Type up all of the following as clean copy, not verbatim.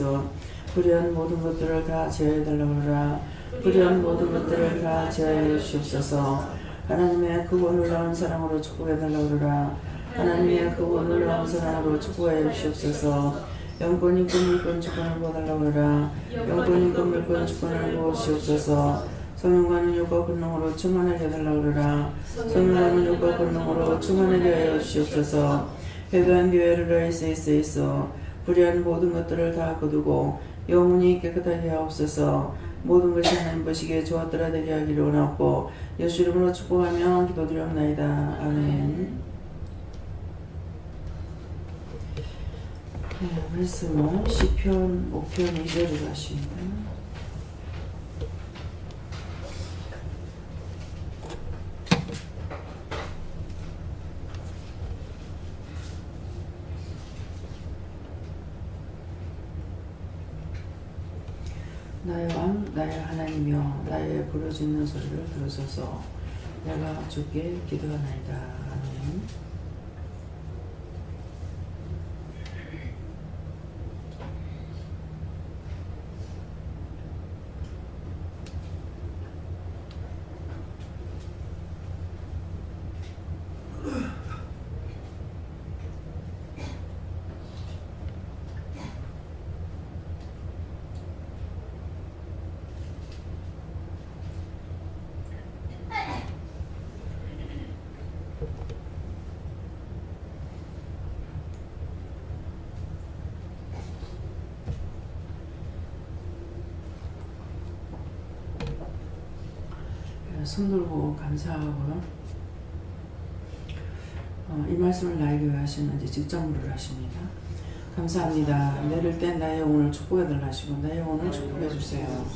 주옵소서. 불의한 모든 것들을 다 제어해 달라고 하라. 불의한 모든 것들을 다 제어해 주옵소서. 하나님의 크고 놀라운 사랑으로 축복해 달라고 하라. 하나님의 크고 놀라운 사랑으로 축복해 주옵소서. 영권 있고 물권 주권을 구하달라고 하라. 영권 있고 물권 주권을 구하시옵소서. 성령과 능력과 권능으로 충만하게 해달라고 하라. 성령과 능력과 권능으로 충만하게 하여 주시옵소서. 회개한 교회를 하시옵소서. 불의한 모든 것들을 다 거두고 영혼이 깨끗하게 하옵소서. 모든 것이 하나님 보시기에 좋았더라 되게 하기를 원하옵고 예수 이름으로 축복하며 기도드리옵나이다. 아멘. 말씀은 시편 5편 2절으로 하십니다. 나의 왕 나의 하나님이여 나의 부르짖는 소리를 들으소서. 내가 주께 기도하나이다. 아멘. 손 들고 감사하고요. 이 말씀을 나에게 왜 하시는지 직접 물으라 하십니다. 감사합니다. 내릴 때 나의 영혼을 축복해 달라 하시고 나의 영혼을 축복해 주세요.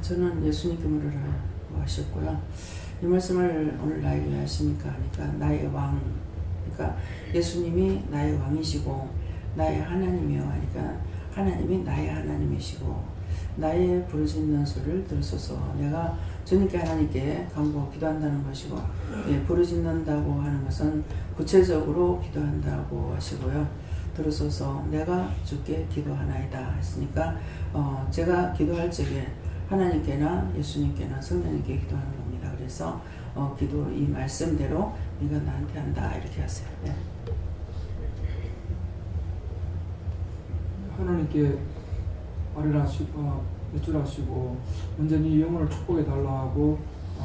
저는 예수님께 물으라 하셨고요. 이 말씀을 오늘 나에게 왜 하십니까? 하니까 나의 왕, 그러니까 예수님이 나의 왕이시고 나의 하나님이요 하니까 하나님이 나의 하나님이시고 나의 부르짖는 소리를 들으소서. 내가 주님께 하나님께 간구하고 기도한다는 것이고 부르짖는다고 하는 것은 구체적으로 기도한다고 하시고요. 들으소서. 내가 주께 기도하나이다 했으니까 제가 기도할 적에 하나님께나 예수님께나 성령님께 기도하는 겁니다. 그래서 기도 이 말씀대로 네가 나한테 한다 이렇게 하세요. 네. 하나님께 외출하시고 온전히 영혼을 축복해 달라 하고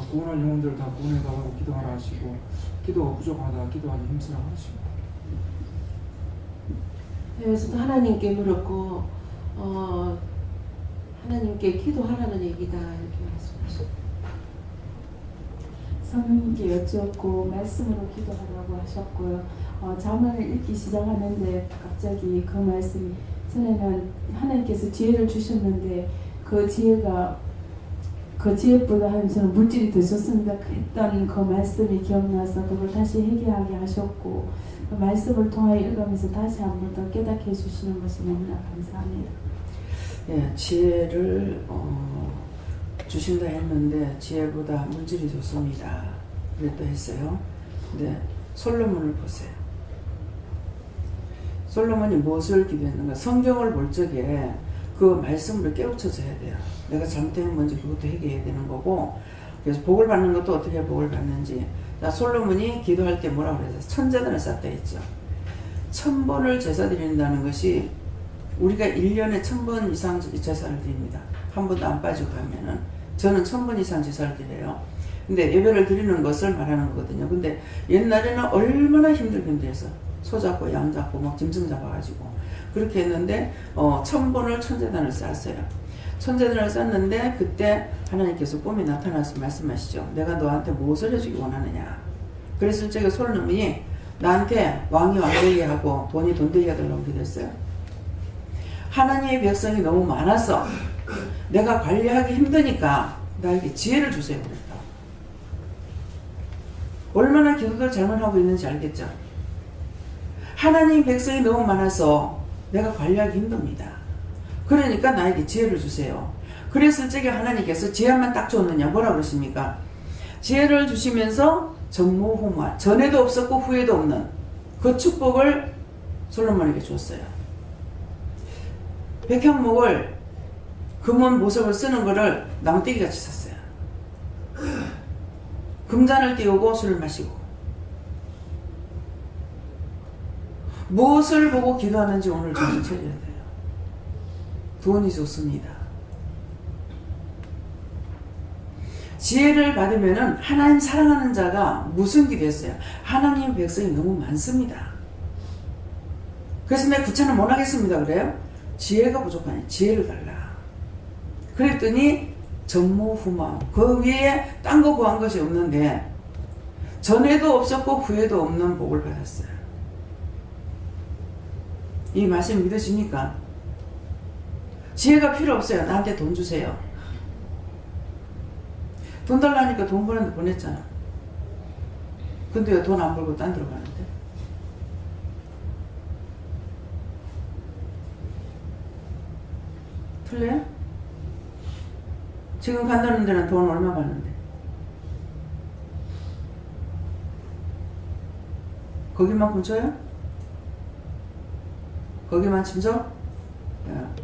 구원할 영혼들을 다 구원해 달라고 기도하라 하시고 기도가 부족하다 기도하기 힘쓰라 하십니다. 그래서 하나님께 물었고 하나님께 기도하라는 얘기다 이렇게 말씀하셨어요. 성령님께 여쭈었고 말씀으로 기도하라고 하셨고요. 잠을 읽기 시작하는데 갑자기 그 말씀이 전에는 하나님께서 지혜를 주셨는데 그 지혜보다 하면서는 물질이 더 좋습니다 했던 그 말씀이 기억나서 그걸 다시 회개하게 하셨고 그 말씀을 통하여 읽으면서 다시 한 번 더 깨닫게 해주시는 것이 너무나 감사합니다. 예, 지혜를 주신다 했는데 지혜보다 물질이 좋습니다. 그랬다 했어요. 근데 솔로몬을 보세요. 솔로몬이 무엇을 기도했는가? 성경을 볼 적에 그 말씀으로 깨우쳐져야 돼요. 내가 잘못된 건지 그것도 회개해야 되는 거고 그래서 복을 받는 것도 어떻게 복을 받는지. 자, 솔로몬이 기도할 때 뭐라고 그랬어요? 천재단을 쌓다 했죠. 1000번을 제사 드린다는 것이 우리가 1년에 1000번 이상 제사를 드립니다. 한 번도 안 빠지고 하면은 저는 1000번 이상 제사를 드려요. 근데 예배를 드리는 것을 말하는 거거든요. 근데 옛날에는 얼마나 힘들겠어. 소 잡고 양 잡고 막 짐승 잡아가지고 그렇게 했는데 1000번을 천재단을 쌓았어요. 천재단을 쌓는데 그때 하나님께서 꿈에 나타나서 말씀하시죠. 내가 너한테 무엇을 해주기 원하느냐. 그래서 제가 솔로몬이 나한테 왕이 왕되게 하고 돈이 돈되게 하려고 기도했어요? 하나님의 백성이 너무 많아서 내가 관리하기 힘드니까 나에게 지혜를 주세요 그랬다. 얼마나 기도를 잘못하고 있는지 알겠죠? 하나님 백성이 너무 많아서 내가 관리하기 힘듭니다. 그러니까 나에게 지혜를 주세요. 그랬을 적에 하나님께서 지혜만 딱 줬느냐 뭐라 그러십니까? 지혜를 주시면서 전무후무한 전에도 없었고 후에도 없는 그 축복을 솔로몬에게 줬어요. 백향목을 금원 보석을 쓰는 거를 나무떼기 같이 샀어요. 금잔을 띄우고 술을 마시고 무엇을 보고 기도하는지 오늘 정신 차려야 돼요. 돈이 좋습니다. 지혜를 받으면은 하나님 사랑하는 자가 무슨 기도했어요? 하나님 백성이 너무 많습니다. 그래서 내가 구차는 못 하겠습니다. 그래요? 지혜가 부족하니 지혜를 달라. 그랬더니 전무후무함 그 위에 딴 거 구한 것이 없는데 전에도 없었고 후에도 없는 복을 받았어요. 이 말씀 믿으십니까? 지혜가 필요 없어요. 나한테 돈 주세요. 돈 달라니까 돈 버는데 보냈잖아. 근데 왜 돈 안 벌고 딴 데로 가는데? 틀려요? 지금 간다는 데는 돈 얼마 받는데? 거기만큼 줘요? 거기만큼 줘? 야.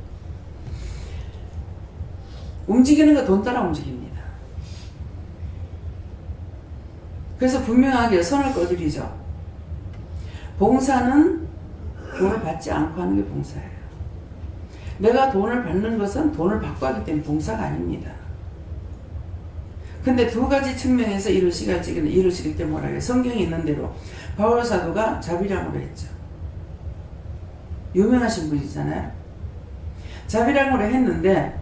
움직이는 거 돈 따라 움직입니다. 그래서 분명하게 선을 꺼드리죠. 봉사는 돈을 받지 않고 하는 게 봉사예요. 내가 돈을 받는 것은 돈을 받고 하기 때문에 봉사가 아닙니다. 근데 두 가지 측면에서 이루시길 때 뭐라 해요? 성경에 있는 대로 바울 사도가 자비량으로 했죠. 유명하신 분이잖아요. 자비량으로 했는데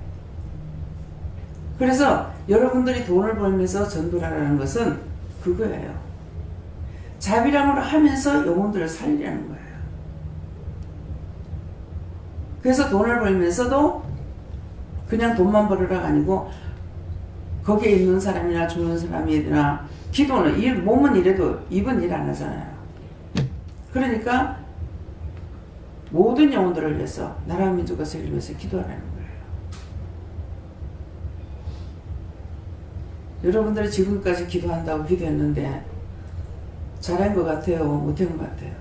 그래서 여러분들이 돈을 벌면서 전도를 하라는 것은 그거예요. 자비량으로 하면서 영혼들을 살리라는 거예요. 그래서 돈을 벌면서도 그냥 돈만 벌으라가 아니고 거기에 있는 사람이나 죽는 사람이나 기도는 몸은 이래도 입은 일 안 하잖아요. 그러니까 모든 영혼들을 위해서 나라 민족과 세계를 위해서 기도하라는 거예요. 여러분들이 지금까지 기도한다고 기도했는데 잘한 것 같아요? 못한 것 같아요?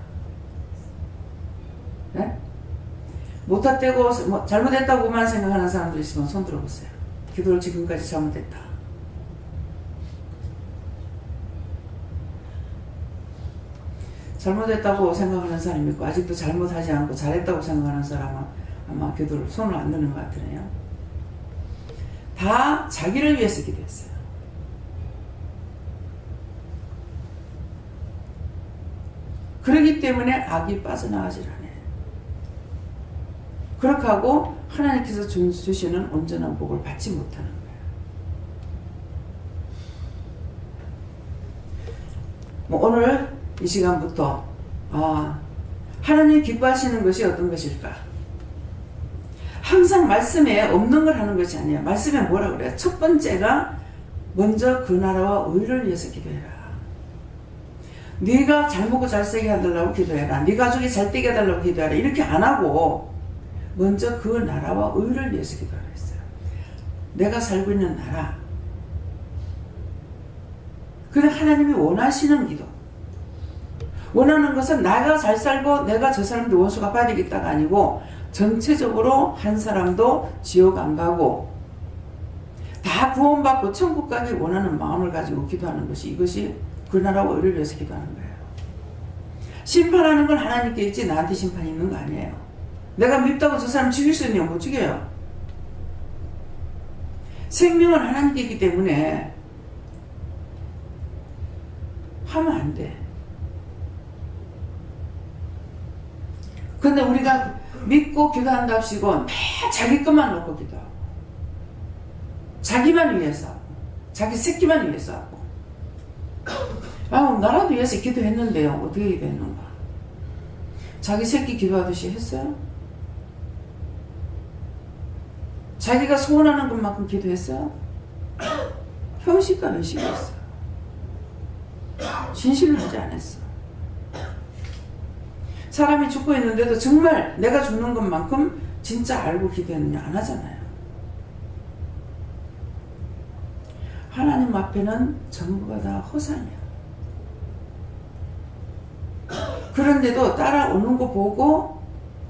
네? 못했다고 잘못했다고만 생각하는 사람들이 있으면 손 들어보세요. 기도를 지금까지 잘못했다. 잘못했다고 생각하는 사람이 있고 아직도 잘못하지 않고 잘했다고 생각하는 사람은 아마 기도를 손을 안 드는 것 같으네요. 다 자기를 위해서 기도했어요. 그렇기 때문에 악이 빠져나가질 않아요. 그렇게 하고 하나님께서 주시는 온전한 복을 받지 못하는 거예요. 오늘 이 시간부터 하나님 기뻐하시는 것이 어떤 것일까? 항상 말씀에 없는 걸 하는 것이 아니에요. 말씀에 뭐라 그래요? 첫 번째가 먼저 그 나라와 의를 위해서 기도해라. 네가 잘 먹고 잘 살게 해달라고 기도해라. 네 가족이 잘 되게 해달라고 기도해라. 이렇게 안 하고 먼저 그 나라와 의를 위해서 기도하라 했어요. 내가 살고 있는 나라. 그래 하나님이 원하시는 기도. 원하는 것은 나가 잘 살고 내가 저 사람들 원수 갚아야 되겠다가 아니고 전체적으로 한 사람도 지옥 안 가고 다 구원받고 천국 가기 원하는 마음을 가지고 기도하는 것이 이것이 그 나라와 의를 위해서 기도하는 거예요. 심판하는 건 하나님께 있지 나한테 심판이 있는 거 아니에요. 내가 밉다고 저 사람 죽일 수 있느냐? 못 죽여요. 생명은 하나님께 있기 때문에 하면 안 돼. 근데 우리가 믿고 기도한답시고 매 자기 것만 놓고 기도하고 자기만 위해서 하고 자기 새끼만 위해서 하고 나라도 위해서 기도했는데요. 어떻게 기도했는가? 자기 새끼 기도하듯이 했어요? 자기가 소원하는 것만큼 기도했어요? 형식과 의식이 있어요. 진실을 하지 않았어. 사람이 죽고 있는데도 정말 내가 죽는 것만큼 진짜 알고 기도했느냐? 안 하잖아요. 하나님 앞에는 전부가 다 허상이야. 그런데도 따라오는 거 보고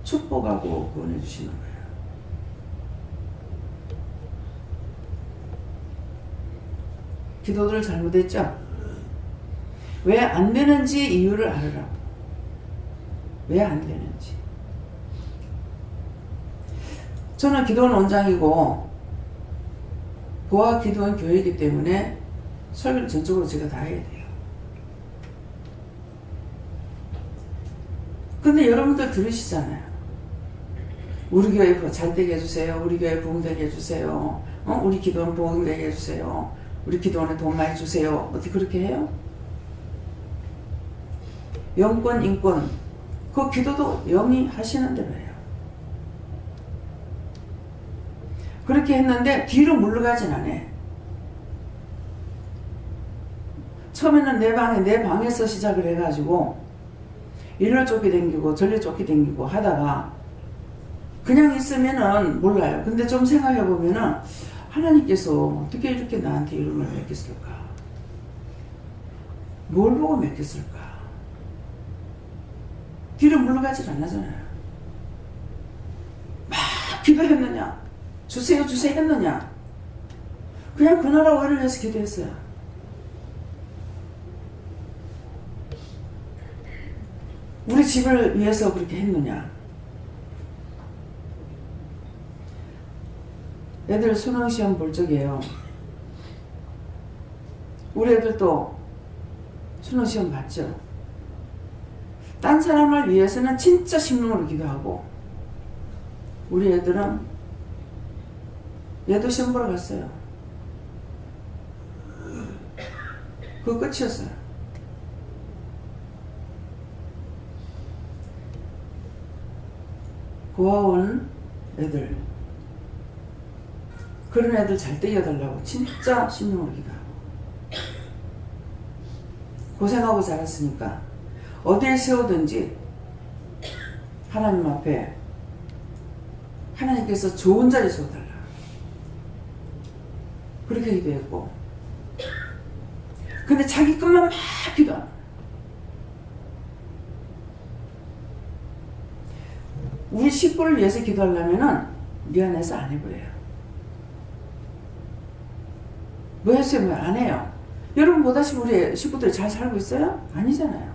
축복하고 구원해 주시는 거예요. 기도를 잘못했죠? 왜 안 되는지 이유를 알으라고. 왜 안 되는지. 저는 기도원 원장이고 보아 기도원 교회이기 때문에 설교를 전적으로 제가 다 해야 돼요. 근데 여러분들 들으시잖아요. 우리 교회 잘 되게 해주세요. 우리 교회 부흥되게 해주세요. 우리 기도원 부흥되게 해주세요. 우리 기도원에 돈 많이 주세요. 어떻게 그렇게 해요? 영권, 인권, 그 기도도 영이 하시는 대로 해요. 그렇게 했는데 뒤로 물러가진 않아. 처음에는 내 방에서 시작을 해가지고 일로 쫓기댕기고 절로 쫓기댕기고 하다가 그냥 있으면은 몰라요. 근데 좀 생각해보면은 하나님께서 어떻게 이렇게 나한테 이름을 맡겼을까? 뭘 보고 맡겼을까? 뒤로 물러가질 않았잖아요. 막 기도했느냐? 주세요 주세요 했느냐? 그냥 그 나라 오해를 위해서 기도했어요. 우리 집을 위해서 그렇게 했느냐? 애들 수능시험 볼 적이에요. 우리 애들도 수능시험 봤죠. 딴 사람을 위해서는 진짜 심령으로 기도하고 우리 애들은 얘도 시험 보러 갔어요. 그거 끝이었어요. 고아원 애들 그런 애들 잘 떼어달라고 진짜 심령으로 기도하고 고생하고 자랐으니까 어디에 세우든지 하나님 앞에 하나님께서 좋은 자리 세워달라 그렇게 기도했고 근데 자기 것만 막 기도하는 거야. 우리 식구를 위해서 기도하려면은 미안해서 안 해보여요. 뭐 했어요? 뭐 안 해요? 여러분 보다시피 우리 식구들이 잘 살고 있어요? 아니잖아요.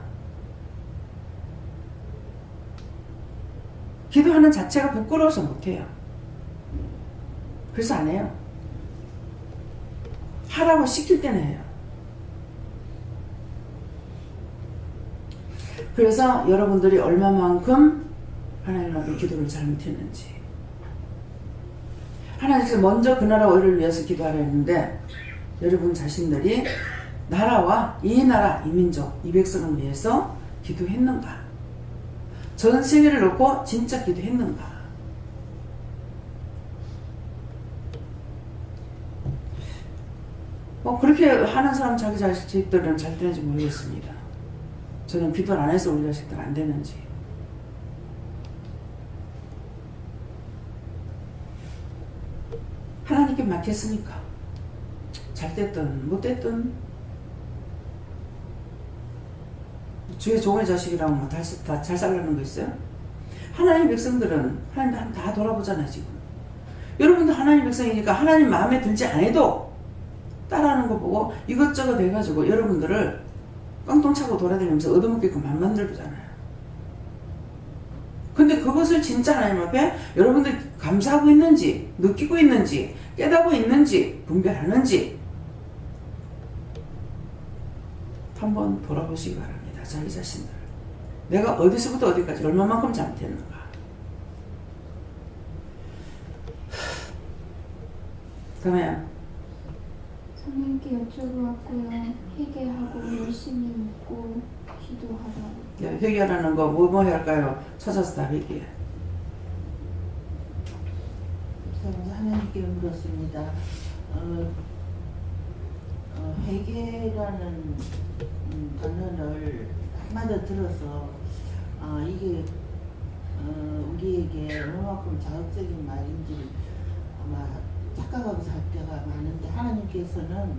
기도하는 자체가 부끄러워서 못해요. 그래서 안 해요. 하라고 시킬 때는 해요. 그래서 여러분들이 얼마만큼 하나님 앞에 기도를 잘못했는지 하나님께서 먼저 그 나라 오해를 위해서 기도하려 했는데 여러분 자신들이 나라와 이 나라, 이 민족, 이 백성을 위해서 기도했는가? 전 세계를 놓고 진짜 기도했는가? 그렇게 하는 사람 자기 자식들은 잘 되는지 모르겠습니다. 저는 기도를 안 해서 우리 자식들 안 되는지. 하나님께 맡겼으니까 잘 됐든 못 됐든 주의 종의 자식이라고 뭐 다 잘 살라는 거 있어요? 하나님 백성들은 하나님 다 돌아보잖아요 지금. 여러분도 하나님 백성이니까 하나님 마음에 들지 않아도 따라하는 거 보고 이것저것 해가지고 여러분들을 깡통 차고 돌아다니면서 얻어먹게끔 만들잖아요. 근데 그것을 진짜 하나님 앞에 여러분들 감사하고 있는지 느끼고 있는지 깨닫고 있는지 분별하는지 한번 돌아보시기 바랍니다. 자기 자신들 내가 어디서부터 어디까지 얼마만큼 잘못했는가. 성령님 하나님께 여쭤보았고요. 회개하고 열심히 묻고 기도하라고. 네, 회개하라는 거 뭐 해야 할까요? 찾아서 다 회개해. 저는 하나님께 물었습니다. 회개라는 단어를 한마디 들어서 이게 우리에게 얼마만큼 자극적인 말인지 아마 착각하고 살 때가 많은데 하나님께서는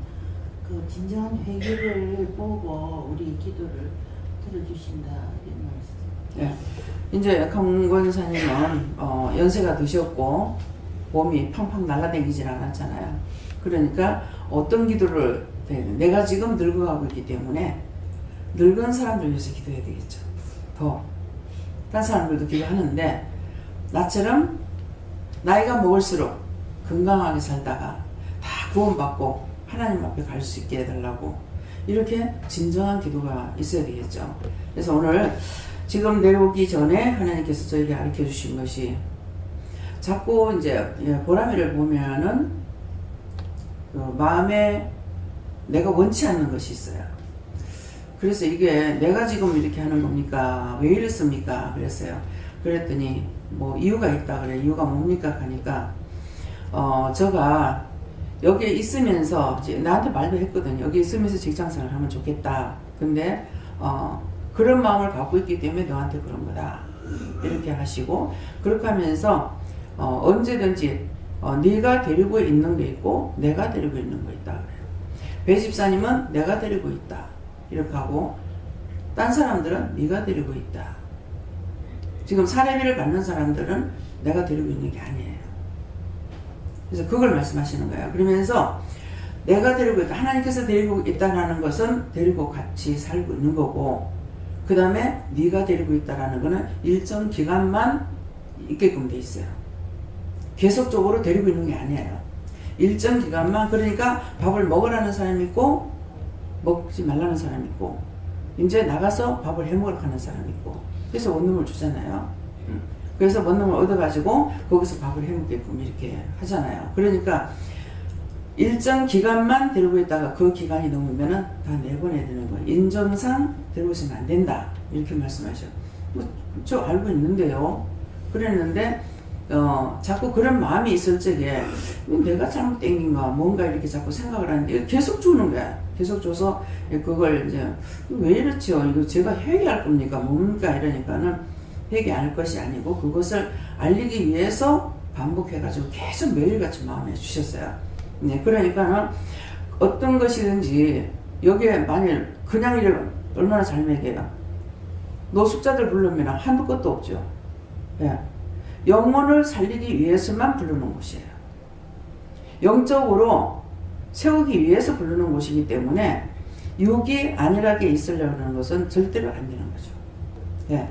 그 진정한 회개를 보고 우리 기도를 들어주신다 이런 말씀. 네. 이제 강권사님은 연세가 드셨고 몸이 팡팡 날아다니질 않았잖아요. 그러니까 어떤 기도를 내가 지금 늙어가고 있기 때문에 늙은 사람들 위해서 기도해야 되겠죠. 더 다른 사람들도 기도하는데 나처럼 나이가 먹을수록 건강하게 살다가 다 구원받고 하나님 앞에 갈 수 있게 해달라고 이렇게 진정한 기도가 있어야 되겠죠. 그래서 오늘 지금 내려오기 전에 하나님께서 저에게 가르쳐 주신 것이 자꾸 이제 보람이를 보면은 그 마음에 내가 원치 않는 것이 있어요. 그래서 이게 내가 지금 이렇게 하는 겁니까? 왜 이랬습니까? 그랬어요. 그랬더니 뭐 이유가 있다 그래. 이유가 뭡니까? 하니까 제가 여기에 있으면서 이제 나한테 말도 했거든요. 여기 있으면서 직장생활을 하면 좋겠다. 근데 그런 마음을 갖고 있기 때문에 너한테 그런 거다. 이렇게 하시고 그렇게 하면서 언제든지 네가 데리고 있는 게 있고 내가 데리고 있는 거 있다 그래요. 배 집사님은 내가 데리고 있다 이렇게 하고 딴 사람들은 네가 데리고 있다. 지금 사례비를 받는 사람들은 내가 데리고 있는 게 아니에요. 그래서 그걸 말씀하시는 거예요. 그러면서 내가 데리고 있다. 하나님께서 데리고 있다라는 것은 데리고 같이 살고 있는 거고 그 다음에 네가 데리고 있다라는 것은 일정 기간만 있게끔 돼 있어요. 계속적으로 데리고 있는 게 아니에요. 일정 기간만. 그러니까 밥을 먹으라는 사람이 있고 먹지 말라는 사람이 있고 이제 나가서 밥을 해먹으러 가는 사람이 있고 그래서 원룸을 주잖아요. 그래서 원룸을 얻어가지고 거기서 밥을 해먹게끔 이렇게 하잖아요. 그러니까 일정 기간만 데리고 있다가 그 기간이 넘으면은 다 내보내야 되는 거예요. 인정상 데리고 있으면 안 된다 이렇게 말씀하셔요. 저 알고 있는데요. 그랬는데 자꾸 그런 마음이 있을 적에 내가 잘못된긴가 뭔가 이렇게 자꾸 생각을 하는데 계속 주는 거야. 계속 줘서 그걸 이제 왜 이렇지요? 이거 제가 회개할 겁니까? 뭡니까? 이러니까는 회개할 것이 아니고 그것을 알리기 위해서 반복해가지고 계속 매일같이 마음에 주셨어요. 네, 그러니까는 어떤 것이든지 여기에 만일 그냥 이래 얼마나 잘 먹여요. 노숙자들 부르면 한두 것도 없죠. 예. 영혼을 살리기 위해서만 부르는 곳이에요. 영적으로 세우기 위해서 부르는 곳이기 때문에 육이 안일하게 있으려고 하는 것은 절대로 안 되는 거죠. 예.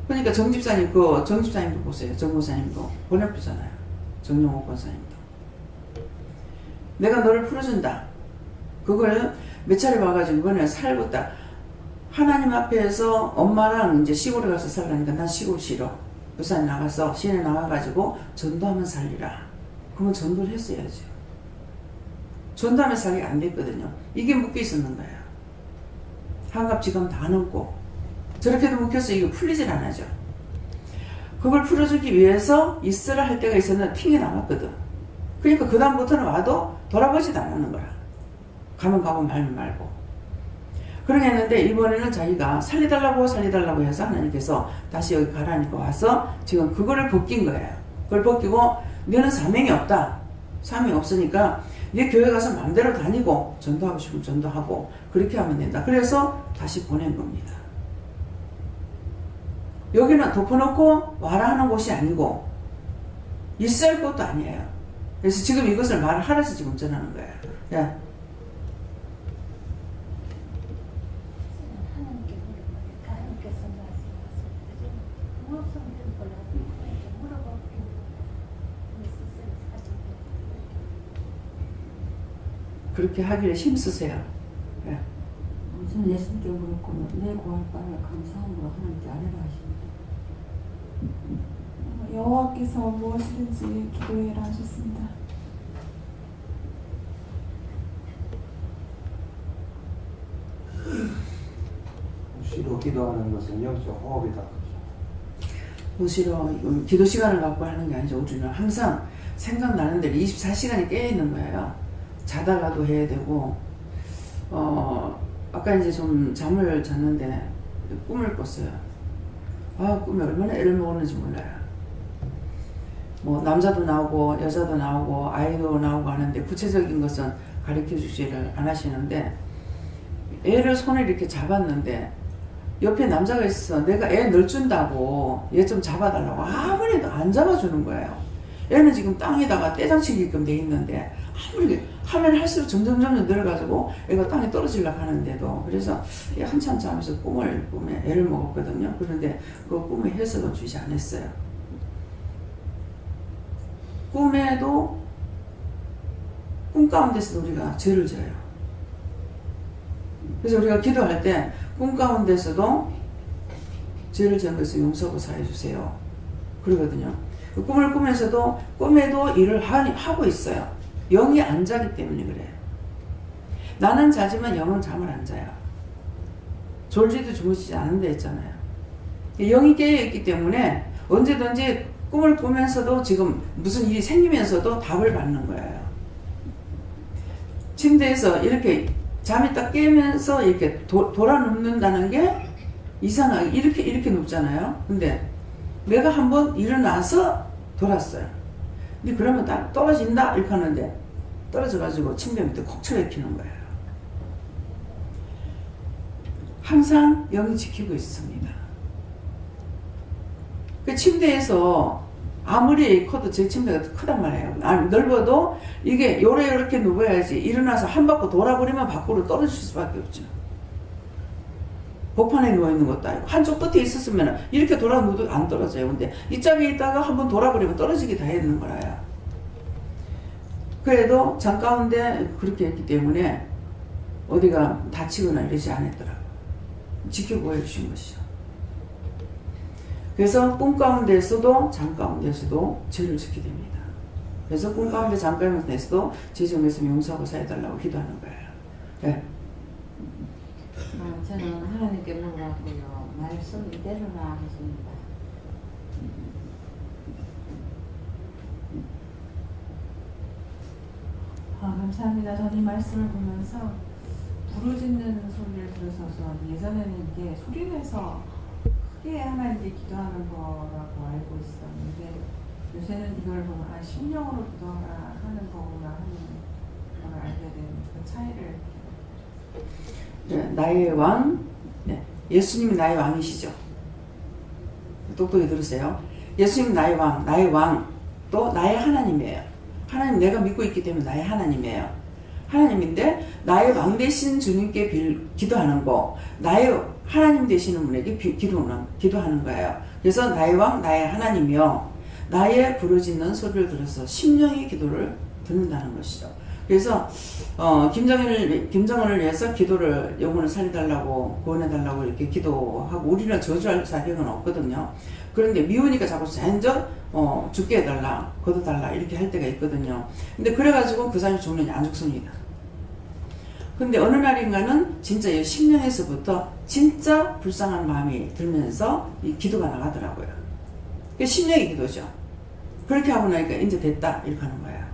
그러니까 정집사님도 보세요. 정보사님도 번역부잖아요. 정용옥 권사님도. 내가 너를 풀어준다. 그걸 몇 차례 와가지고 이번에 살겠다. 하나님 앞에서 엄마랑 이제 시골에 가서 살라니까 난 시골 싫어. 부산 나가서 시내 나가가지고 전도하면 살리라. 그러면 전도를 했어야죠. 전도하면 살기가 안 됐거든요. 이게 묶여 있었는 거예요. 한갑 지갑 다 넣고 저렇게도 묶여서 이게 풀리질 않아죠. 그걸 풀어주기 위해서 있으라 할 때가 있었는데 핑계 남았거든. 그러니까 그 다음부터는 와도 돌아보지도 않는 거야. 가면 가고 말면 말고. 그러게 했는데 이번에는 자기가 살리달라고 해서 하나님께서 다시 여기 가라니까 와서 지금 그거를 벗긴 거예요. 그걸 벗기고 너는 사명이 없다. 사명이 없으니까 네 교회 가서 마음대로 다니고 전도하고 싶으면 전도하고 그렇게 하면 된다. 그래서 다시 보낸 겁니다. 여기는 덮어놓고 와라 하는 곳이 아니고 있어야 할 것도 아니에요. 그래서 지금 이것을 말을 하라서 지금 전하는 거예요. 예. 그렇게 하기를 힘쓰세요. 예. 저는 예수님께 물었고 내 구할 바를 감사함으로 하나님께 아뢰라 하십니다. 여호와께서 무엇이든지 기도해라 하셨습니다. 기도하는 것은 영적 호흡이다. 무시로 기도 시간을 갖고 하는 게 아니죠. 우리는 항상 생각나는 대로 24시간이 깨어있는 거예요. 자다가도 해야 되고, 아까 이제 좀 잠을 잤는데 꿈을 꿨어요. 아, 꿈에 얼마나 애를 먹었는지 몰라요. 뭐 남자도 나오고 여자도 나오고 아이도 나오고 하는데 구체적인 것은 가르쳐 주지를 안 하시는데, 애를 손에 이렇게 잡았는데 옆에 남자가 있어서 내가 애 널준다고 얘 좀 잡아달라고 아무리 해도 안 잡아주는 거예요. 애는 지금 땅에다가 떼장치기끔 돼 있는데 아무리 하면 할수록 점점 늘어가지고 애가 땅에 떨어지려고 하는데도, 그래서 한참 자면서 꿈에 애를 먹었거든요. 그런데 그 꿈의 해석은 주지 않았어요. 꿈에도 꿈 가운데서도 우리가 죄를 져요. 그래서 우리가 기도할 때 꿈 가운데서도 죄를 지은 것을 용서하고 사해 주세요 그러거든요. 그 꿈을 꾸면서도 꿈에도 일을 하고 있어요. 영이 안 자기 때문에 그래요. 나는 자지만 영은 잠을 안 자요. 졸지도 주무시지 않는다 했잖아요. 영이 깨어있기 때문에 언제든지 꿈을 꾸면서도 지금 무슨 일이 생기면서도 답을 받는 거예요. 침대에서 이렇게 잠이 딱 깨면서 이렇게 돌아 눕는다는 게 이상하게 이렇게 눕잖아요. 근데 내가 한번 일어나서 돌았어요. 근데 그러면 딱 떨어진다 이렇게 하는데 떨어져가지고 침대 밑에 콕 처박히는 거예요. 항상 영이 지키고 있습니다. 그 침대에서 아무리 커도 제 침대가 크단 말이에요. 아니, 넓어도 이게 요렇게 누워야지 일어나서 한 바퀴 돌아버리면 밖으로 떨어질 수밖에 없죠. 복판에 누워있는 것도 아니고 한쪽 끝에 있었으면 이렇게 돌아 누워도 안 떨어져요. 근데 이쪽에 있다가 한번 돌아버리면 떨어지게 다 있는 거라요. 그래도 잠 가운데 그렇게 했기 때문에 어디가 다치거나 이러지 않았더라고요. 지켜보여 주신 것이죠. 그래서 꿈 가운데서도 잠 가운데서도 죄를 짓게 됩니다. 그래서 꿈 가운데 잠 가운데서도 죄 정해서 용서하고 사해달라고 기도하는 거예요. 네. 저는 하나님께 물어봤고요. 말씀 이대로나 하십니다. 감사합니다. 저는 이 말씀을 보면서 부르짖는 소리를 들으셔서 예전에는 이게 소리내서 크게 하나님께 기도하는 거라고 알고 있었는데 요새는 이걸 보면 심령으로 기도하라 하는 거구나 하는 걸 알게 된 그 차이를. 네, 나의 왕, 네, 예수님이 나의 왕이시죠. 똑똑히 들으세요. 예수님 나의 왕, 또 나의 하나님이에요. 하나님 내가 믿고 있기 때문에 나의 하나님이에요. 하나님인데 나의 왕 되신 주님께 기도하는 거, 나의 하나님 되시는 분에게 기도하는 거예요. 그래서 나의 왕, 나의 하나님이요, 나의 부르짖는 소리를 들어서 심령의 기도를 듣는다는 것이죠. 그래서 김정은을 위해서 기도를 영혼을 살려달라고 구원해달라고 이렇게 기도하고 우리는 저주할 자격은 없거든요. 그런데 미우니까 자꾸 자연적 죽게 해달라, 거둬달라 이렇게 할 때가 있거든요. 근데 그래가지고 그 사람이 죽느니 안 죽습니다. 근데 어느 날인가는 진짜 이 심령에서부터 진짜 불쌍한 마음이 들면서 이 기도가 나가더라고요. 그게 심령의 기도죠. 그렇게 하고 나니까 이제 됐다 이렇게 하는 거예요.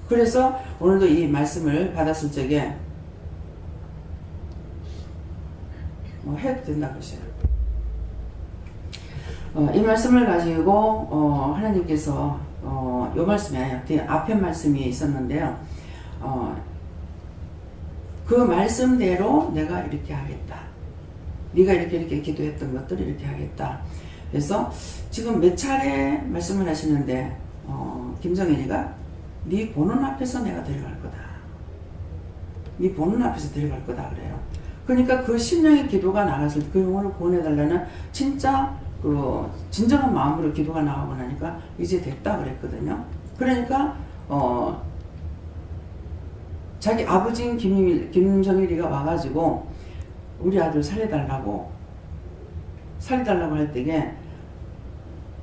그래서 오늘도 이 말씀을 받았을 적에 해도 된다 그러셔요. 이 말씀을 가지고 하나님께서 이 말씀이 아니에요. 앞에 말씀이 있었는데요. 그 말씀대로 내가 이렇게 하겠다. 네가 이렇게 기도했던 것들을 이렇게 하겠다. 그래서 지금 몇 차례 말씀을 하시는데 김정일이가 네 보는 앞에서 내가 데려갈 거다. 네 보는 앞에서 데려갈 거다 그래요. 그러니까 그 심령의 기도가 나갔을 때 그 영혼을 구원해달라는 진짜 그 진정한 마음으로 기도가 나가고 나니까 이제 됐다 그랬거든요. 그러니까 자기 아버지인 김정일이가 와가지고 우리 아들 살려달라고 할 때에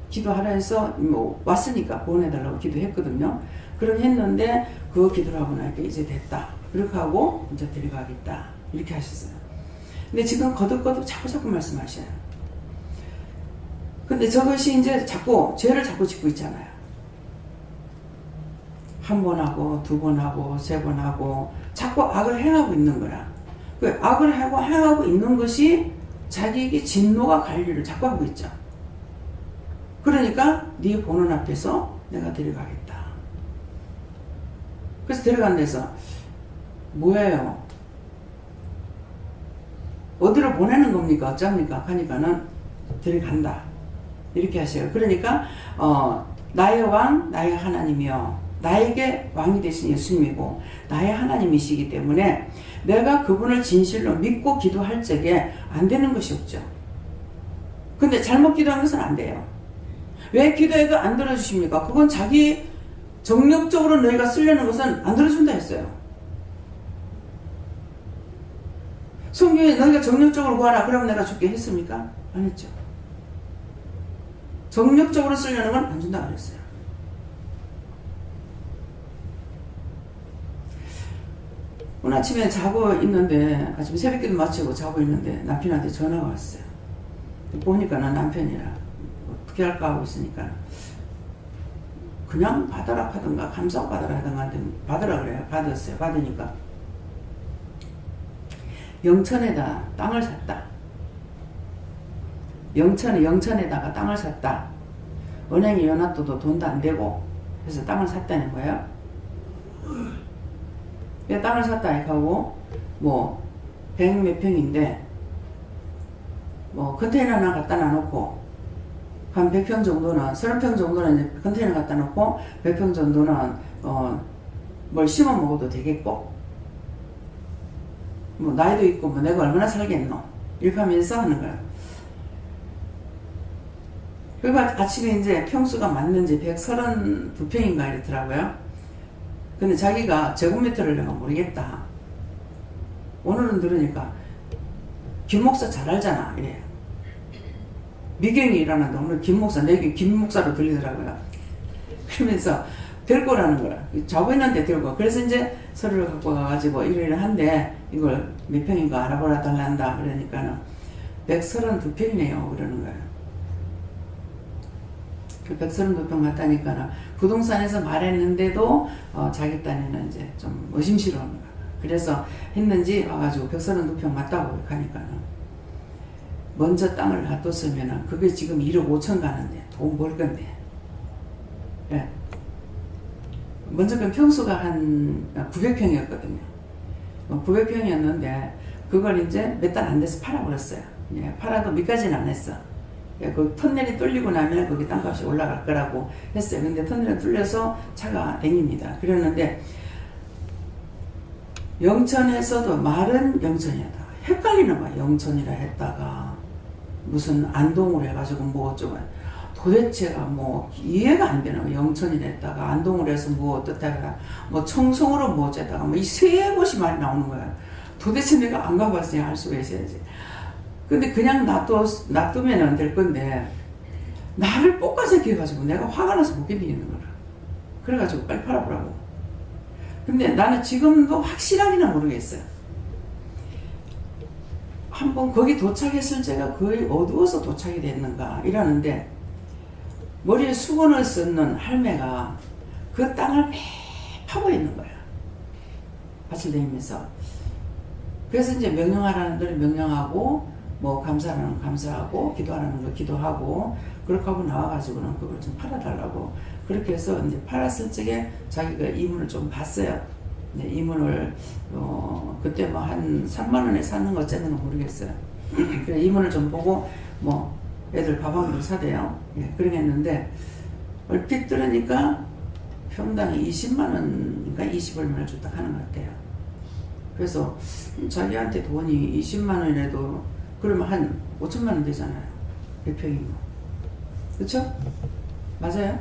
기도하라 해서 왔으니까 구원해달라고 기도했거든요. 그렇게 했는데 그 기도를 하고 나니까 이제 됐다. 그렇게 하고 이제 데려가겠다. 이렇게 하셨어요. 근데 지금 거듭거듭 자꾸 말씀하셔요. 근데 저것이 이제 자꾸 죄를 자꾸 짓고 있잖아요. 한 번 하고 두 번 하고 세 번 하고 자꾸 악을 행하고 있는 거라. 그 악을 행하고 있는 것이 자기에게 진노가 갈 일을 자꾸 하고 있죠. 그러니까 네 보는 앞에서 내가 데려가겠다. 그래서 데려간 데서 뭐예요? 어디로 보내는 겁니까? 어쩝니까? 하니까는 데려간다. 이렇게 하셔요. 그러니까 나의 왕, 나의 하나님이요. 나에게 왕이 되신 예수님이고 나의 하나님이시기 때문에 내가 그분을 진실로 믿고 기도할 적에 안 되는 것이 없죠. 근데 잘못 기도한 것은 안 돼요. 왜 기도해도 안 들어주십니까? 그건 자기 정력적으로 너희가 쓰려는 것은 안 들어준다 했어요. 성경에 너희가 정력적으로 구하라 그러면 내가 죽게 했습니까? 안 했죠. 정력적으로 쓰려는 건 안 준다 그랬어요. 오늘 아침에 자고 있는데 아침 새벽기도 마치고 자고 있는데 남편한테 전화가 왔어요. 보니까 난 남편이라 어떻게 할까 하고 있으니까 그냥 받으라 하던가 감사받으라 하던가 한테 받으라 그래요. 받았어요. 받으니까 영천에다 땅을 샀다. 영천에다가 땅을 샀다. 은행에 연합도도 돈도 안 되고 그래서 땅을 샀다는 거예요. 땅을 샀다 하고 뭐 100 몇 평인데 뭐 컨테이너 하나 갖다 놔놓고 한 100평 정도는 30평 정도는 이제 컨테이너 갖다 놓고 100평 정도는 뭘 심어 먹어도 되겠고 뭐 나이도 있고 뭐 내가 얼마나 살겠노 이렇게 하면서 하는 거야. 그리고 아침에 이제 평수가 맞는지 132평인가 이렇더라고요. 근데 자기가 제곱미터를 내가 모르겠다. 오늘은 들으니까 김 목사 잘 알잖아 이래요. 미경이 일하는데 오늘 김 목사 내게 김 목사로 들리더라고요. 그러면서 될 거라는 거야. 자고 있는데 들고. 그래서 이제 서류를 갖고 가가지고 이러이러한데 이걸 몇 평인가 알아보라 달란다 그러니까는 132평이네요 그러는 거예요. 132평 같다니까는 부동산에서 말했는데도 자기 딴에는 이제 좀 의심스러운 거야. 그래서 했는지 와가지고 132평 맞다고 하니까는 먼저 땅을 놔뒀으면은 그게 지금 1억 5천 가는데 돈 벌 건데. 예. 먼저 그 평수가 한 900평이었거든요. 900평이었는데 그걸 이제 몇 달 안 돼서 팔아버렸어요. 예, 팔아도 밑까지는 안 했어. 예, 그 터널이 뚫리고 나면 거기 땅값이 올라갈 거라고 했어요. 근데 터널이 뚫려서 차가 댕깁니다. 그랬는데 영천에서도 말은 영천이었다. 헷갈리는 거야. 영천이라 했다가 무슨 안동으로 해가지고 뭐 어쩌고 도대체가 뭐 이해가 안 되는 거야. 영천이라 했다가 안동으로 해서 뭐 어떻다가 뭐 청송으로 뭐 어쩌다가 뭐 이 세 곳이 말이 나오는 거야. 도대체 내가 안 가봤으니 알 수가 있어야지. 근데 그냥 놔두면 될 건데 나를 볶아서 해가지고 내가 화가 나서 못 견디겠는 거라. 그래가지고 빨리 팔아보라고. 근데 나는 지금도 확실하게는 모르겠어요. 한번 거기 도착했을 때가 거의 어두워서 도착이 됐는가 이러는데 머리에 수건을 쓰는 할매가 그 땅을 매 파고 있는 거야. 밭을 내면서. 그래서 이제 명령하라는 데를 명령하고 뭐 감사하라는 거 감사하고 기도하라는 거 기도하고 그렇게 하고 나와가지고는 그걸 좀 팔아달라고 그렇게 해서 이제 팔았을 적에 자기가 이문을 좀 봤어요. 네, 이문을 그때 뭐 한 3만 원에 사는 거 어쩌는 거 모르겠어요. 그래 이문을 좀 보고 뭐 애들 밥 한 그릇 사대요. 예, 그렇게 했는데 얼핏 들으니까 평당에 20만 원인가 20얼마를 줬다 하는 것 같아요. 그래서 자기한테 돈이 20만 원이라도 그러면 한 5천만 원 되잖아요. 100평이면. 그쵸? 맞아요?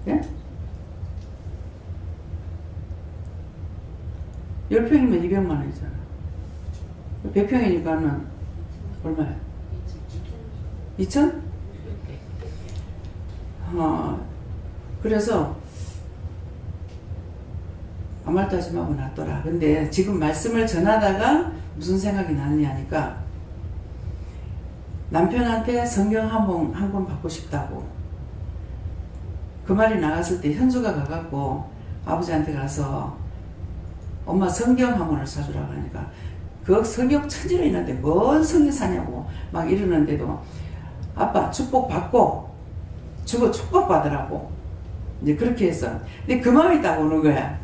예? 10평이면 200만 원이잖아. 100평이니까는 얼마야? 2천? 그래서 아무 말도 하지 말고 놔둬라. 근데 지금 말씀을 전하다가 무슨 생각이 나느냐 하니까 남편한테 성경 한 권 받고 싶다고 그 말이 나갔을 때 현주가 가갖고 아버지한테 가서 엄마 성경 한 권을 사주라고 하니까 그 성경 천지로 있는데 뭔 성경 사냐고 막 이러는데도 아빠 축복 받고 주고 축복 받으라고 이제 그렇게 했어. 근데 그 마음이 딱 오는 거야.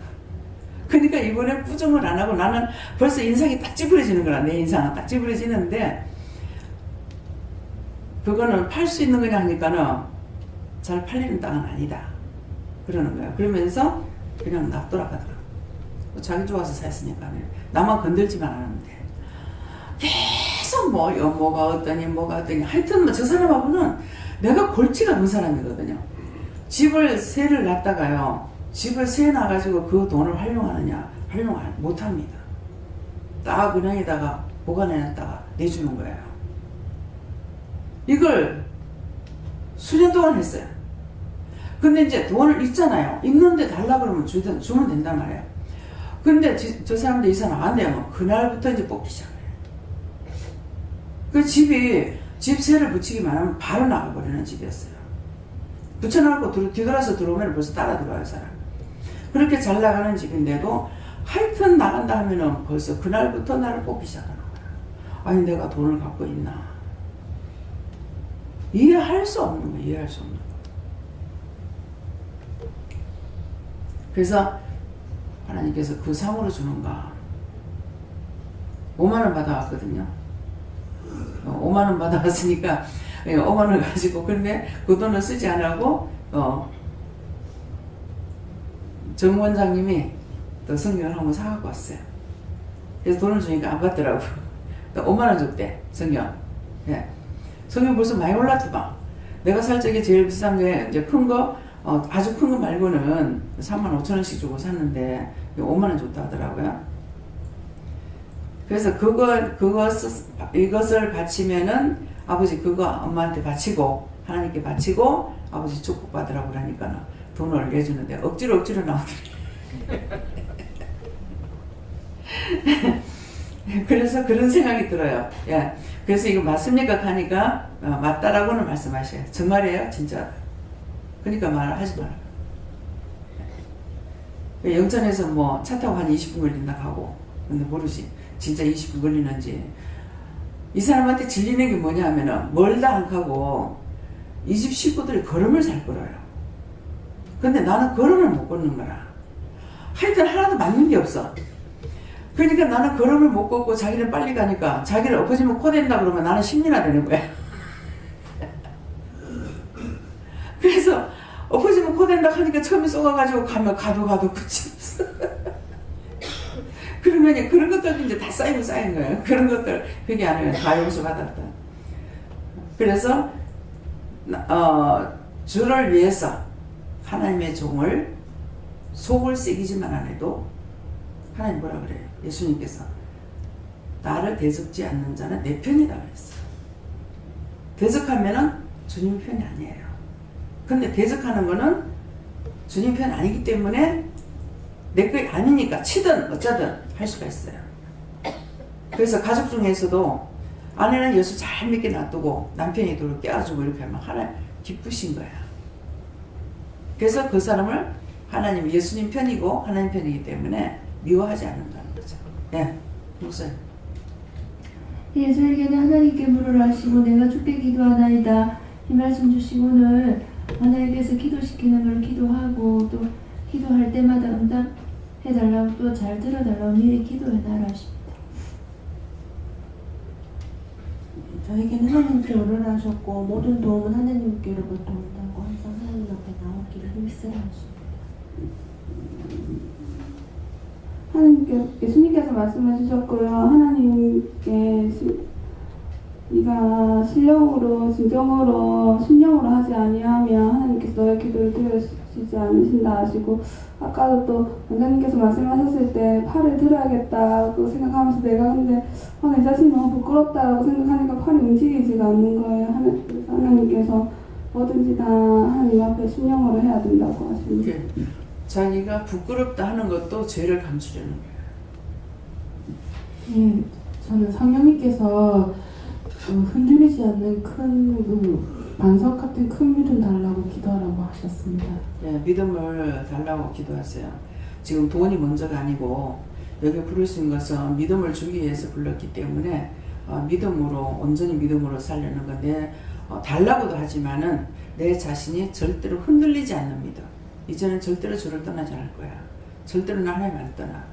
그러니까 이번에 부정을 안 하고 나는 벌써 인상이 딱 찌푸려지는 거야. 내 인상은 딱 찌푸려지는데 그거는 팔 수 있는 거냐 하니까는 잘 팔리는 땅은 아니다 그러는 거야. 그러면서 그냥 놔둬라 하더라고. 자기 좋아서 샀으니까 나만 건들지만 않으면 돼. 계속 뭐가 어떠니 하여튼 뭐 저 사람하고는 내가 골치가 든 사람이거든요. 집을 세를 놨다가요, 집을 세 놔가지고 그 돈을 활용하느냐? 활용 못합니다. 딱 은행에다가 보관해놨다가 내주는 거예요. 이걸 수년 동안 했어요. 근데 이제 돈을 있잖아요. 있는데 달라 그러면 주면 된단 말이에요. 근데 저 사람들 이사 나간대요. 그날부터 이제 뽑기 시작해요. 그 집 세를 붙이기만 하면 바로 나가버리는 집이었어요. 붙여놓고 뒤돌아서 들어오면 벌써 따라 들어와요, 사람. 그렇게 잘 나가는 집인데도 하여튼 나간다 하면은 벌써 그날부터 나를 뽑기 시작하는 거야. 아니, 내가 돈을 갖고 있나. 이해할 수 없는 거야, 이해할 수 없는 거야. 그래서 하나님께서 그 상으로 주는가. 5만원 받아왔거든요. 5만원 받아왔으니까 5만원 가지고, 근데 그 돈을 쓰지 않고 정 원장님이 또 성경을 한번 사갖고 왔어요. 그래서 돈을 주니까 안 받더라고. 또 5만원 줬대, 성경. 예. 성경 벌써 많이 올랐더만. 내가 살 적에 제일 비싼 게 이제 큰 거, 아주 큰 거 말고는 35,000원씩 주고 샀는데 5만원 줬다 하더라고요. 그래서 이것을 바치면은 아버지 그거 엄마한테 바치고 하나님께 바치고 아버지 축복 받으라고 그러니까 돈을 내주는데 억지로 나오더라고요. 그래서 그런 생각이 들어요. 예. 그래서 이거 맞습니까? 하니까 맞다라고는 말씀하셔요. 정말이에요? 진짜. 그러니까 말하지 마라. 영천에서 뭐 차 타고 한 20분 걸린다 하고, 근데 모르지. 진짜 20분 걸리는지. 이 사람한테 질리는 게 뭐냐 하면은 멀다 안 가고 이 집 식구들이 걸음을 잘 걸어요. 근데 나는 걸음을 못 걷는 거라. 하여튼 하나도 맞는 게 없어. 그러니까 나는 걸음을 못 걷고 자기는 빨리 가니까 자기를 엎어지면 코 댄다 그러면 나는 심리나 되는 거야. 그래서 엎어지면 코 댄다 하니까 처음에 쏘가가지고 가면 가도 굳이 없어. 그러면 그런 것들 이제 다 쌓인 거예요. 그런 것들 회개 안 하면 다 용서받았다. 그래서 주를 위해서 하나님의 종을 속을 새기지만 안 해도 하나님 뭐라 그래요? 예수님께서 나를 대적지 않는 자는 내 편이다 그랬어요. 대적하면은 주님 편이 아니에요. 근데 대적하는 거는 주님 편이 아니기 때문에 내 거 아니니까 치든 어쩌든 할 수가 있어요. 그래서 가족 중에서도 아내는 예수 잘 믿게 놔두고 남편이 돌을 깨워주고 이렇게 하면 하나님 기쁘신 거야. 그래서 그 사람을 하나님 예수님 편이고 하나님 편이기 때문에 미워하지 않는다는 거죠. 예, 목사님. 예수에게는 하나님께 물으라 하시고 내가 주께 기도하나이다. 이 말씀 주시고는 하나님께서 기도시키는 걸 기도하고 또 기도할 때마다 응답해달라고 또 잘 들어달라고 미리 기도해달라 하십니다. 저에게는 하나님께 오르라 하셨고 모든 도움은 하나님께로부터 온다고 항상 하나님 앞에 나오기를 힘쓰라 하십니다. 예수님께서 말씀해주셨고요. 하나님께 네가 실력으로 진정으로 심령으로 하지 아니하면 하나님께서 너의 기도를 들으시지 않으신다 하시고, 아까도 또 원장님께서 말씀하셨을 때 팔을 들어야겠다고 생각하면서 내가 근데 내 자신이 너무 부끄럽다고 생각하니까 팔이 움직이지가 않는 거예요. 하나님께서 뭐든지 다 하나님 앞에 심령으로 해야 된다고 하십니다. 자기가 부끄럽다 하는 것도 죄를 감추려는 거예요. 예, 저는 성령님께서 흔들리지 않는 큰 반석 같은 큰 믿음 달라고 기도하라고 하셨습니다. 예, 믿음을 달라고 기도하세요. 지금 돈이 먼저가 아니고 여기 부르신 것은 믿음을 주기 위해서 불렀기 때문에 믿음으로, 온전히 믿음으로 살려는 건데 달라고도 하지만은 내 자신이 절대로 흔들리지 않는 믿음. 이제는 절대로 주를 떠나지 않을 거야. 절대로 난 하나님 안 떠나.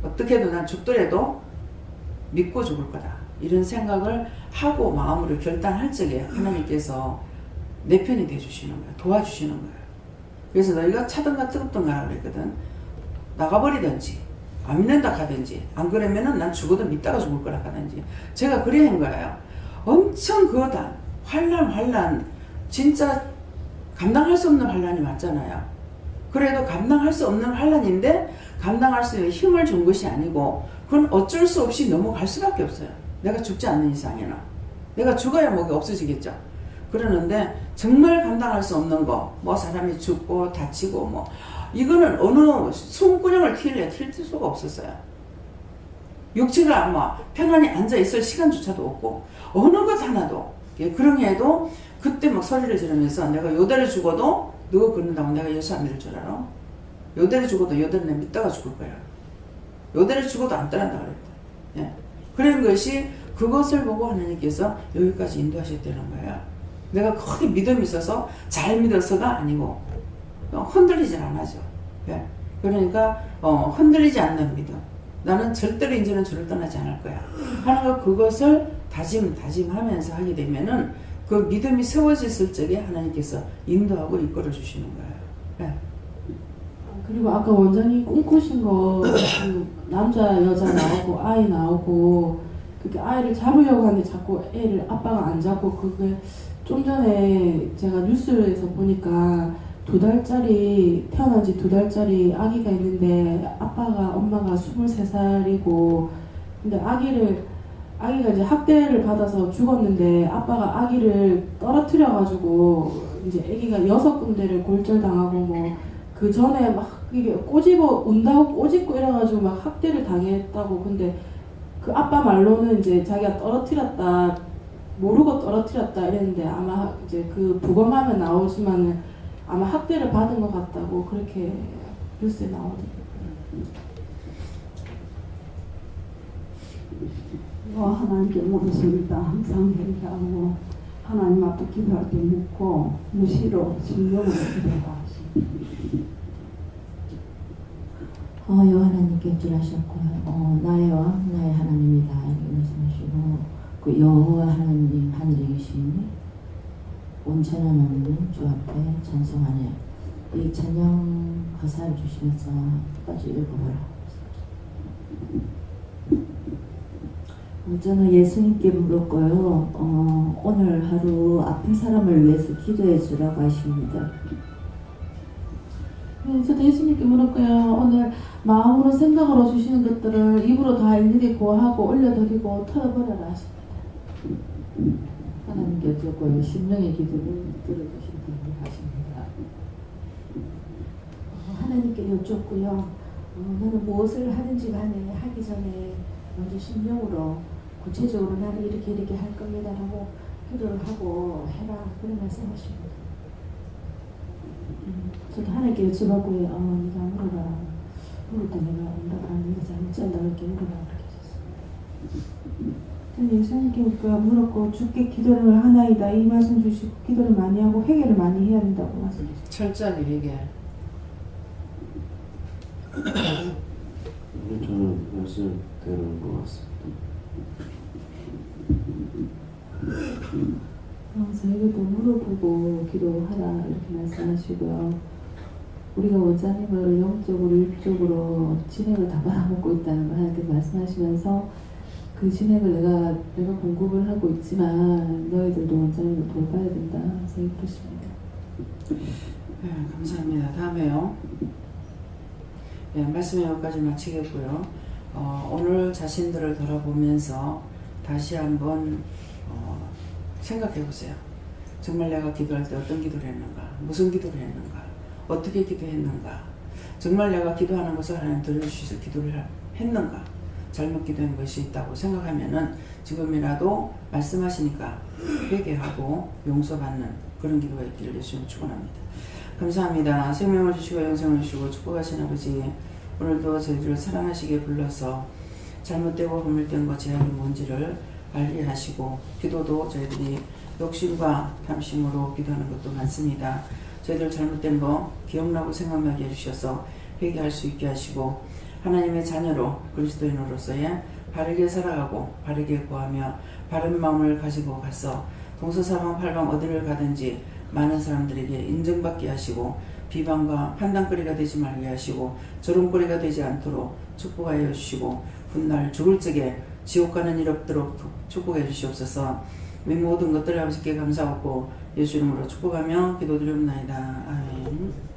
어떻게 해도 난 죽더라도 믿고 죽을 거다. 이런 생각을 하고 마음으로 결단할 적에 하나님께서 내 편이 되어주시는 거야. 도와주시는 거야. 그래서 너희가 차든가 뜨겁든가 그랬거든. 나가버리든지 안 믿는다 하든지 안 그러면은 난 죽어도 믿다가 죽을 거라 하든지 제가 그래 한 거예요. 엄청 그거다. 환란 진짜 감당할 수 없는 환란이 맞잖아요. 그래도 감당할 수 없는 환란인데 감당할 수 있는 힘을 준 것이 아니고 그건 어쩔 수 없이 넘어갈 수밖에 없어요. 내가 죽지 않는 이상에는. 내가 죽어야 뭐가 없어지겠죠. 그러는데 정말 감당할 수 없는 거, 뭐 사람이 죽고 다치고 뭐 이거는 어느 숨구멍을 튈 수가 없었어요. 육체가 아마 편안히 앉아있을 시간조차도 없고 어느 것 하나도. 그럼에도 그때 막 소리를 지르면서 내가 요대로 죽어도 너가 그런다고 내가 예수 안 믿을 줄 알아? 요대로 죽어도 요대로 내가 믿다가 죽을 거야. 요대로 죽어도 안 떠난다 그랬다. 예. 그런 것이 그것을 보고 하나님께서 여기까지 인도하셨다는 거예요. 내가 크게 믿음이 있어서 잘 믿어서가 아니고 흔들리질 않아죠. 예. 그러니까 흔들리지 않는 믿음. 나는 절대로 이제는 주를 떠나지 않을 거야. 하는 거 그것을 다짐하면서 하게 되면은 그 믿음이 세워졌을 적에 하나님께서 인도하고 이끌어 주시는 거예요. 예. 그리고 아까 원장이 꿈꾸신 거 그 남자 여자 나오고 아이 나오고 그렇게 아이를 잡으려고 하는데 자꾸 애를 아빠가 안 잡고 그게 좀 전에 제가 뉴스에서 보니까 2달짜리 태어난 지 2달짜리 아기가 있는데 아빠가 엄마가 23살이고 근데 아기가 이제 학대를 받아서 죽었는데 아빠가 아기를 떨어뜨려 가지고 이제 아기가 6군데를 골절당하고 뭐 그 전에 막 이게 운다고 꼬집고 이래가지고 막 학대를 당했다고. 근데 그 아빠 말로는 이제 자기가 떨어뜨렸다 모르고 떨어뜨렸다 이랬는데 아마 이제 그 부검하면 나오지만은 아마 학대를 받은 것 같다고 그렇게 뉴스에 나오더라고요. 하나님께 물었습니다. 항상 회개하고 하나님 앞에 기도할 때 묻고 무시로 진정으로 기도하십니다. 여호와님께 줄하셨고요. 나의 왕 나의 하나님이다 이렇게 말씀하시고 그 여호와 하나님 하늘에 계시니 온천한 없는 주 앞에 찬송하네. 이 찬양 가사를 주시면서 끝까지 읽어보라. 저는 예수님께 물었고요. 오늘 하루 아픈 사람을 위해서 기도해 주라고 하십니다. 네, 저도 예수님께 물었고요. 오늘 마음으로 생각으로 주시는 것들을 입으로 다 일일이 고하고 올려드리고 털어버려라 하십니다. 하나님께 여쭙고 심령의 기도를 들어주신다고 하십니다. 하나님께 여쭙고요. 너는 무엇을 하는지 간에 하기 전에 먼저 심령으로 구체적으로 나는 이렇게 할 겁니다 라고 기도를 하고 해라 그런 말씀하십니다. 저도 하나님께 여쭤봤고요. 네가 물어라. 물을 때 내가 응답하는 네가 잘못한다 그렇게 물어라 그렇게 하셨습니다. 저는 예수님께 물었고 주께 기도를 하나이다 이 말씀 주시고 기도를 많이 하고 회개를 많이 해야 된다고 말씀하셨습니다. 철저하게 회개. 저는 말씀대로인 것 같습니다. 저에게도 물어보고 기도하라 이렇게 말씀하시고요. 우리가 원장님을 영적으로 육적으로 진행을 다 말아먹고 있다는 걸 하나님께 말씀하시면서 그 진행을 내가 공급을 하고 있지만 너희들도 원장님을 돌봐야 된다 선생님 그러십니다. 네, 감사합니다. 다음에요. 네, 말씀 여기까지 마치겠고요. 오늘 자신들을 돌아보면서 다시 한번 생각해 보세요. 정말 내가 기도할 때 어떤 기도를 했는가? 무슨 기도를 했는가? 어떻게 기도했는가? 정말 내가 기도하는 것을 하나님 들어주셔서 기도를 했는가, 잘못 기도한 것이 있다고 생각하면은 지금이라도 말씀하시니까 회개하고 용서받는 그런 기도가 있기를 예수님 축원합니다. 감사합니다. 생명을 주시고 영생을 주시고 축복하신 아버지, 오늘도 저희들을 사랑하시게 불러서 잘못되고 허물된 것 제약이 뭔지를 알게 하시고, 기도도 저희들이 욕심과 탐심으로 기도하는 것도 많습니다. 저희들 잘못된 거 기억나고 생각나게 해주셔서 회개할 수 있게 하시고, 하나님의 자녀로 그리스도인으로서의 바르게 살아가고 바르게 구하며 바른 마음을 가지고 가서 동서사방팔방 어디를 가든지 많은 사람들에게 인정받게 하시고, 비방과 판단거리가 되지 말게 하시고, 조롱거리가 되지 않도록 축복하여 주시고, 훗날 죽을 적에 지옥 가는 일 없도록 축복해 주시옵소서. 이 모든 것들 아버지께 감사하고 예수 이름으로 축복하며 기도드리옵나이다. 아멘.